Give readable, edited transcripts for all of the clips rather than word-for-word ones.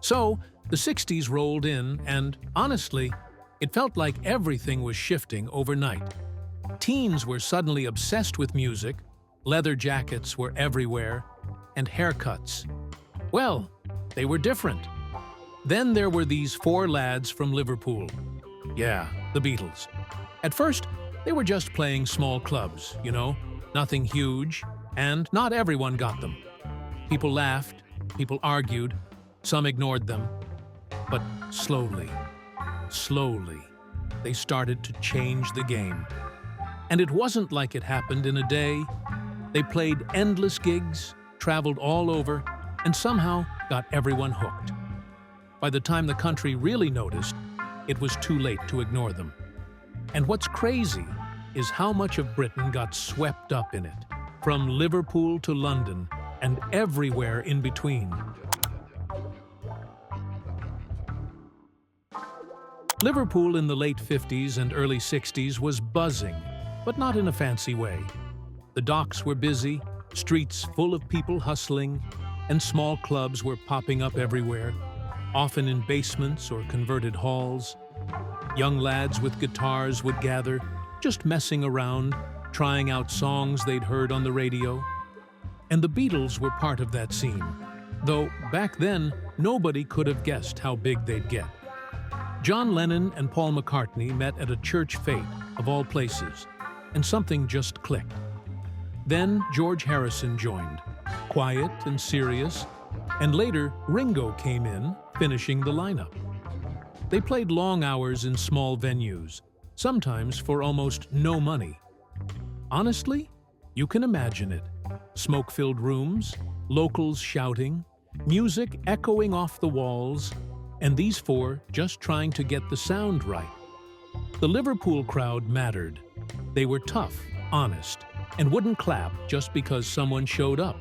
So, the 60s rolled in and, honestly, it felt like everything was shifting overnight. Teens were suddenly obsessed with music, leather jackets were everywhere, and haircuts. Well, they were different. Then there were these four lads from Liverpool. Yeah, the Beatles. At first, they were just playing small clubs, nothing huge, and not everyone got them. People laughed, people argued, some ignored them. But slowly, they started to change the game. And it wasn't like it happened in a day. They played endless gigs, traveled all over, and somehow got everyone hooked. By the time the country really noticed, it was too late to ignore them. And what's crazy is how much of Britain got swept up in it, from Liverpool to London and everywhere in between. Liverpool in the late 50s and early 60s was buzzing, but not in a fancy way. The docks were busy, streets full of people hustling, and small clubs were popping up everywhere, often in basements or converted halls. Young lads with guitars would gather, just messing around, trying out songs they'd heard on the radio. And the Beatles were part of that scene, though back then nobody could have guessed how big they'd get. John Lennon and Paul McCartney met at a church fete, of all places, and something just clicked. Then George Harrison joined, quiet and serious, and later Ringo came in, finishing the lineup. They played long hours in small venues, sometimes for almost no money. Honestly, you can imagine it. Smoke-filled rooms, locals shouting, music echoing off the walls, and these four just trying to get the sound right. The Liverpool crowd mattered. They were tough, honest, and wouldn't clap just because someone showed up.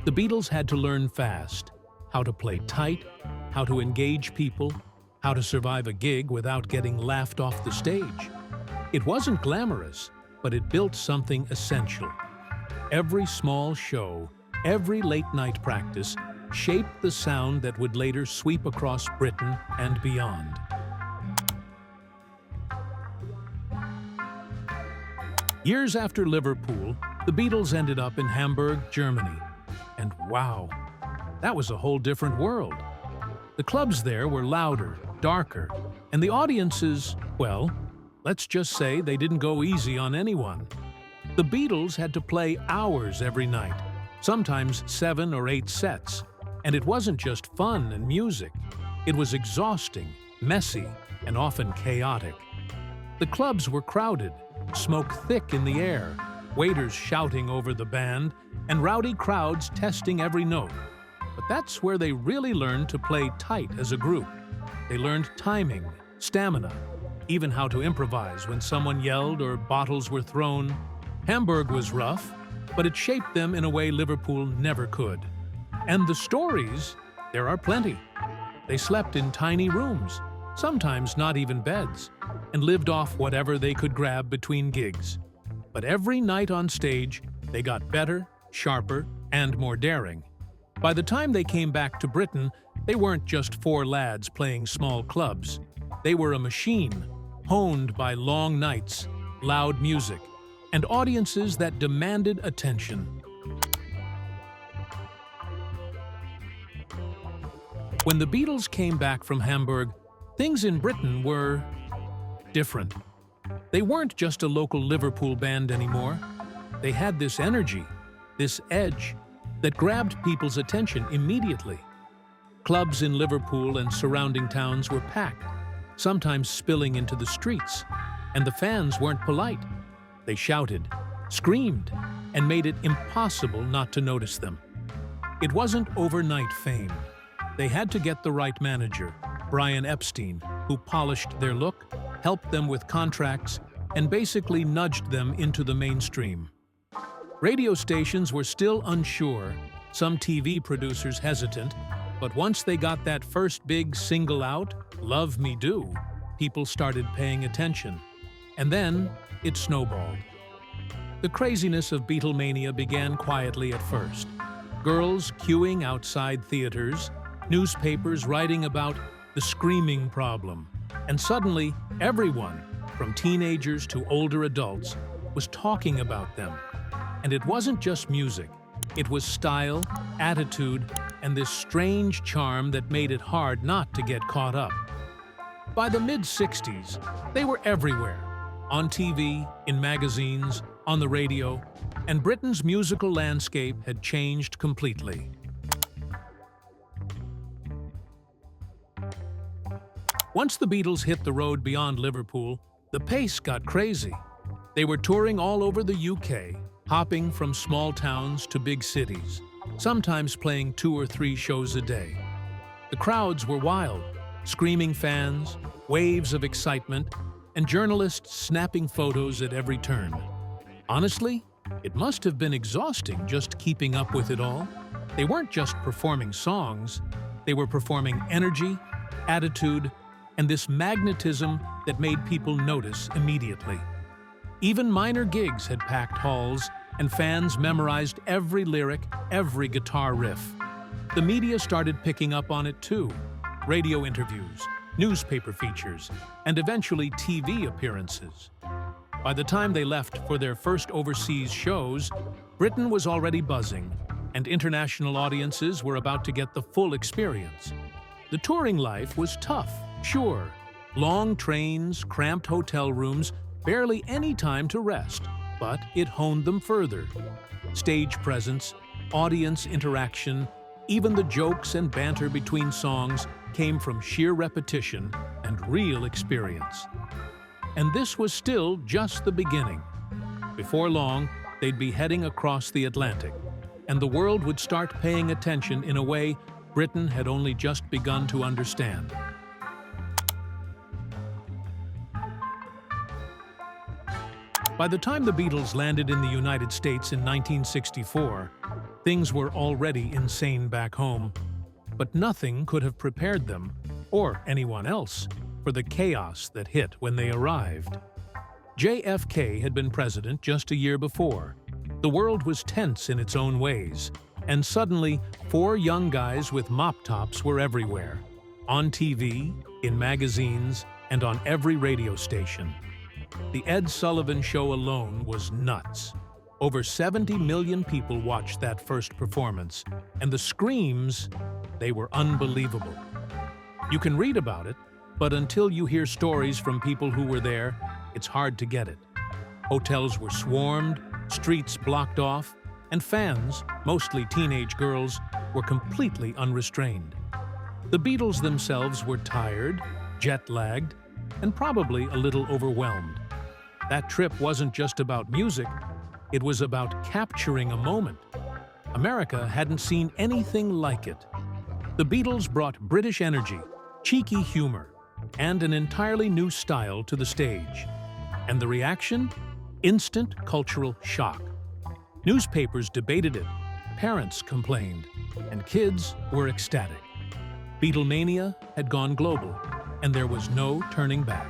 The Beatles had to learn fast, how to play tight, how to engage people, how to survive a gig without getting laughed off the stage. It wasn't glamorous, but it built something essential. Every small show, every late-night practice shaped the sound that would later sweep across Britain and beyond. Years after Liverpool, the Beatles ended up in Hamburg, Germany. And wow, that was a whole different world. The clubs there were louder, darker, and the audiences, well, let's just say they didn't go easy on anyone. The Beatles had to play hours every night, sometimes 7 or 8 sets. And it wasn't just fun and music. It was exhausting, messy, and often chaotic. The clubs were crowded, smoke thick in the air, waiters shouting over the band, and rowdy crowds testing every note. But that's where they really learned to play tight as a group. They learned timing, stamina, even how to improvise when someone yelled or bottles were thrown. Hamburg was rough, but it shaped them in a way Liverpool never could. And the stories, there are plenty. They slept in tiny rooms, sometimes not even beds, and lived off whatever they could grab between gigs. But every night on stage, they got better, sharper, and more daring. By the time they came back to Britain, they weren't just four lads playing small clubs. They were a machine, honed by long nights, loud music, and audiences that demanded attention. When the Beatles came back from Hamburg, things in Britain were different. They weren't just a local Liverpool band anymore. They had this energy, this edge, that grabbed people's attention immediately. Clubs in Liverpool and surrounding towns were packed, sometimes spilling into the streets, and the fans weren't polite. They shouted, screamed, and made it impossible not to notice them. It wasn't overnight fame. They had to get the right manager, Brian Epstein, who polished their look, helped them with contracts, and basically nudged them into the mainstream. Radio stations were still unsure, some TV producers hesitant, but once they got that first big single out, Love Me Do, people started paying attention. And then it snowballed. The craziness of Beatlemania began quietly at first. Girls queuing outside theaters, newspapers writing about the screaming problem, and suddenly everyone, from teenagers to older adults, was talking about them. And it wasn't just music. It was style, attitude, and this strange charm that made it hard not to get caught up. By the mid-60s, they were everywhere, on TV, in magazines, on the radio, and Britain's musical landscape had changed completely. Once the Beatles hit the road beyond Liverpool, the pace got crazy. They were touring all over the UK, hopping from small towns to big cities, sometimes playing 2 or 3 shows a day. The crowds were wild, screaming fans, waves of excitement, and journalists snapping photos at every turn. Honestly, it must have been exhausting just keeping up with it all. They weren't just performing songs, they were performing energy, attitude, and this magnetism that made people notice immediately. Even minor gigs had packed halls, and fans memorized every lyric, every guitar riff. The media started picking up on it too. Radio interviews, newspaper features, and eventually TV appearances. By the time they left for their first overseas shows, Britain was already buzzing, and international audiences were about to get the full experience. The touring life was tough, sure. Long trains, cramped hotel rooms, barely any time to rest, but it honed them further. Stage presence, audience interaction, even the jokes and banter between songs came from sheer repetition and real experience. And this was still just the beginning. Before long, they'd be heading across the Atlantic, and the world would start paying attention in a way Britain had only just begun to understand. By the time the Beatles landed in the United States in 1964, things were already insane back home. But nothing could have prepared them, or anyone else, for the chaos that hit when they arrived. JFK had been president just a year before. The world was tense in its own ways, and suddenly 4 young guys with mop tops were everywhere. On TV, in magazines, and on every radio station. The Ed Sullivan Show alone was nuts. Over 70 million people watched that first performance, and the screams, they were unbelievable. You can read about it, but until you hear stories from people who were there, it's hard to get it. Hotels were swarmed, streets blocked off, and fans, mostly teenage girls, were completely unrestrained. The Beatles themselves were tired, jet-lagged, and probably a little overwhelmed. That trip wasn't just about music, it was about capturing a moment. America hadn't seen anything like it. The Beatles brought British energy, cheeky humor, and an entirely new style to the stage. And the reaction? Instant cultural shock. Newspapers debated it, parents complained, and kids were ecstatic. Beatlemania had gone global, and there was no turning back.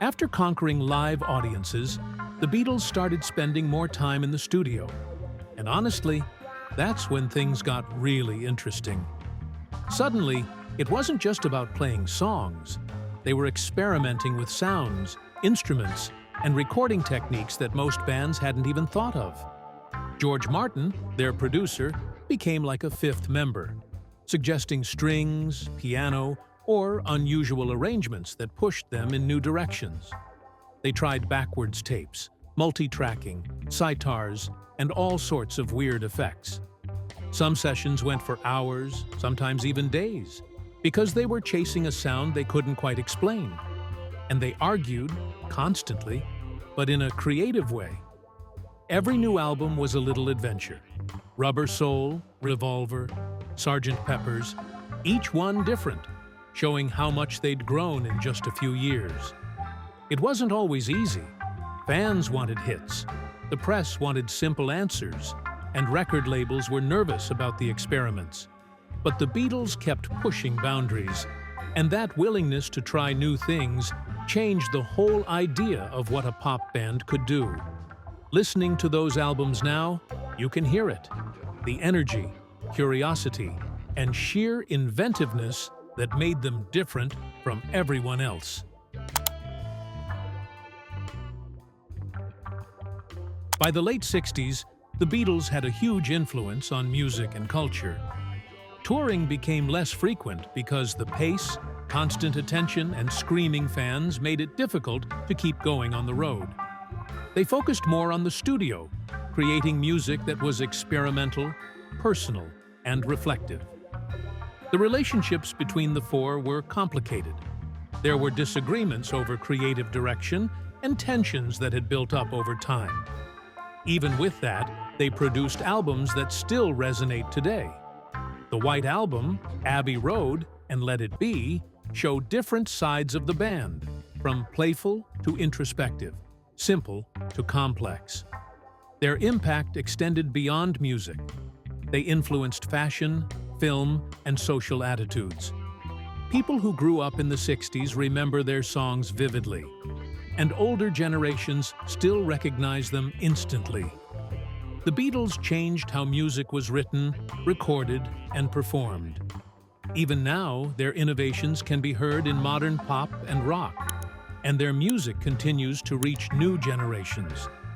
After conquering live audiences, the Beatles started spending more time in the studio. And honestly, that's when things got really interesting. Suddenly, it wasn't just about playing songs. They were experimenting with sounds, instruments, and recording techniques that most bands hadn't even thought of. George Martin, their producer, became like a 5th member, suggesting strings, piano, or unusual arrangements that pushed them in new directions. They tried backwards tapes, multi-tracking, sitars, and all sorts of weird effects. Some sessions went for hours, sometimes even days, because they were chasing a sound they couldn't quite explain. And they argued, constantly, but in a creative way. Every new album was a little adventure. Rubber Soul, Revolver, Sgt. Pepper's, each one different, showing how much they'd grown in just a few years. It wasn't always easy. Fans wanted hits, the press wanted simple answers, and record labels were nervous about the experiments. But the Beatles kept pushing boundaries, and that willingness to try new things changed the whole idea of what a pop band could do. Listening to those albums now, You can hear it. The energy, curiosity, and sheer inventiveness that made them different from everyone else. By the late 60s, the Beatles had a huge influence on music and culture. Touring became less frequent because the pace, constant attention, and screaming fans made it difficult to keep going on the road. They focused more on the studio, creating music that was experimental, personal, and reflective. The relationships between the four were complicated. There were disagreements over creative direction and tensions that had built up over time. Even with that, they produced albums that still resonate today. The White Album, Abbey Road, and Let It Be show different sides of the band, from playful to introspective, simple to complex. Their impact extended beyond music. They influenced fashion, film, and social attitudes. People who grew up in the 60s remember their songs vividly, and older generations still recognize them instantly. The Beatles changed how music was written, recorded, and performed. Even now, their innovations can be heard in modern pop and rock, and their music continues to reach new generations.